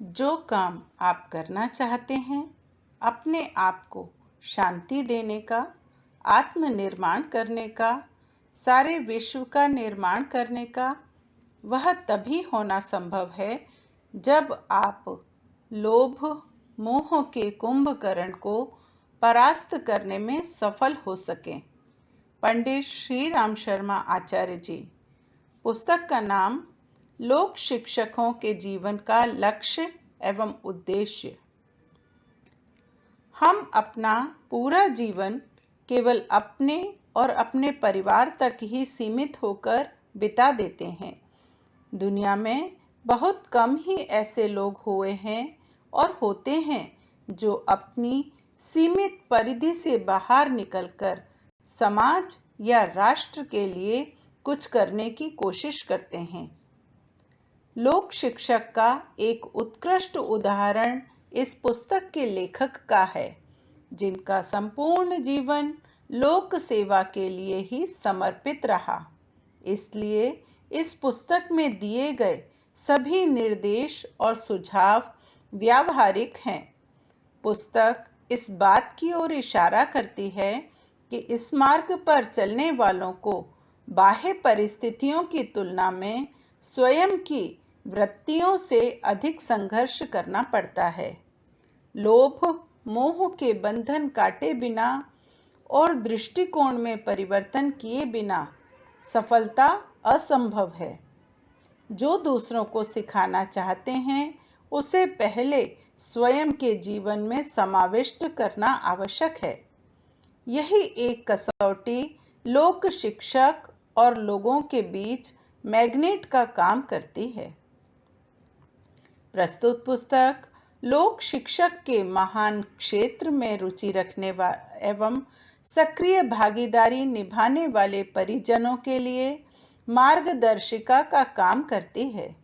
जो काम आप करना चाहते हैं, अपने आप को शांति देने का, आत्मनिर्माण करने का, सारे विश्व का निर्माण करने का, वह तभी होना संभव है जब आप लोभ मोह के कुंभकर्ण को परास्त करने में सफल हो सकें। पंडित श्री राम शर्मा आचार्य जी। पुस्तक का नाम लोक शिक्षकों के जीवन का लक्ष्य एवं उद्देश्य। हम अपना पूरा जीवन केवल अपने और अपने परिवार तक ही सीमित होकर बिता देते हैं। दुनिया में बहुत कम ही ऐसे लोग हुए हैं और होते हैं जो अपनी सीमित परिधि से बाहर निकलकर समाज या राष्ट्र के लिए कुछ करने की कोशिश करते हैं। लोक शिक्षक का एक उत्कृष्ट उदाहरण इस पुस्तक के लेखक का है, जिनका संपूर्ण जीवन लोक सेवा के लिए ही समर्पित रहा। इसलिए इस पुस्तक में दिए गए सभी निर्देश और सुझाव व्यावहारिक हैं। पुस्तक इस बात की ओर इशारा करती है कि इस मार्ग पर चलने वालों को बाह्य परिस्थितियों की तुलना में स्वयं की वृत्तियों से अधिक संघर्ष करना पड़ता है। लोभ मोह के बंधन काटे बिना और दृष्टिकोण में परिवर्तन किए बिना सफलता असंभव है। जो दूसरों को सिखाना चाहते हैं, उसे पहले स्वयं के जीवन में समाविष्ट करना आवश्यक है। यही एक कसौटी लोक शिक्षक और लोगों के बीच मैग्नेट का काम करती है। प्रस्तुत पुस्तक लोक शिक्षक के महान क्षेत्र में रुचि रखने एवं सक्रिय भागीदारी निभाने वाले परिजनों के लिए मार्गदर्शिका का काम करती है।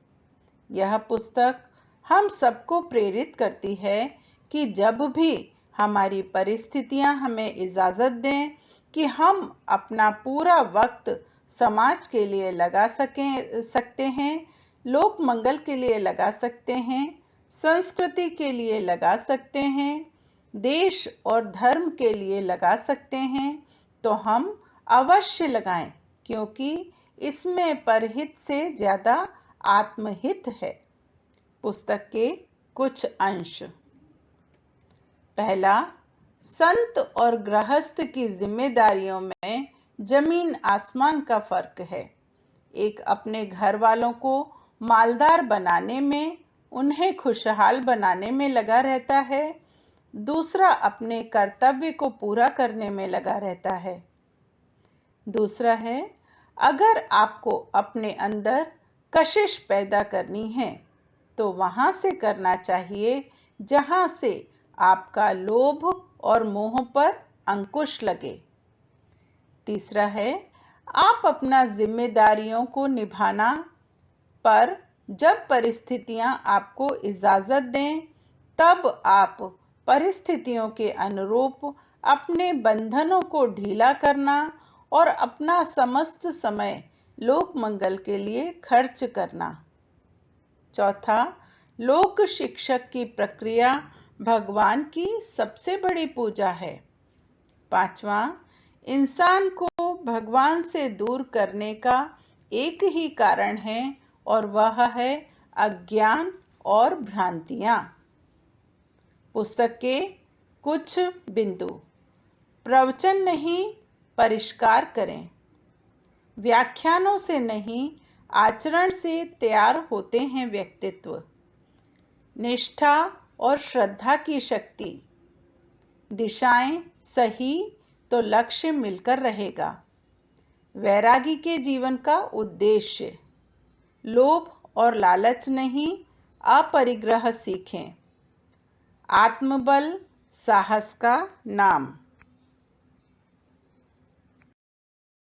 यह पुस्तक हम सबको प्रेरित करती है कि जब भी हमारी परिस्थितियां हमें इजाज़त दें कि हम अपना पूरा वक्त समाज के लिए लगा सकते हैं, लोक मंगल के लिए लगा सकते हैं, संस्कृति के लिए लगा सकते हैं, देश और धर्म के लिए लगा सकते हैं, तो हम अवश्य लगाएं, क्योंकि इसमें परहित से ज़्यादा आत्महित है। पुस्तक के कुछ अंश। पहला, संत और गृहस्थ की जिम्मेदारियों में जमीन आसमान का फर्क है। एक अपने घर वालों को मालदार बनाने में, उन्हें खुशहाल बनाने में लगा रहता है। दूसरा अपने कर्तव्य को पूरा करने में लगा रहता है। दूसरा है, अगर आपको अपने अंदर कशिश पैदा करनी है तो वहाँ से करना चाहिए जहाँ से आपका लोभ और मोह पर अंकुश लगे। तीसरा है, आप अपना जिम्मेदारियों को निभाना पर जब परिस्थितियां आपको इजाज़त दें, तब आप परिस्थितियों के अनुरूप अपने बंधनों को ढीला करना और अपना समस्त समय लोक मंगल के लिए खर्च करना। चौथा, लोक शिक्षक की प्रक्रिया भगवान की सबसे बड़ी पूजा है। पांचवा, इंसान को भगवान से दूर करने का एक ही कारण है और वह है अज्ञान और भ्रांतियाँ। पुस्तक के कुछ बिंदु। प्रवचन नहीं, परिष्कार करें। व्याख्यानों से नहीं, आचरण से तैयार होते हैं व्यक्तित्व। निष्ठा और श्रद्धा की शक्ति। दिशाएं सही तो लक्ष्य मिलकर रहेगा। वैरागी के जीवन का उद्देश्य। लोभ और लालच नहीं, अपरिग्रह सीखें। आत्मबल साहस का नाम।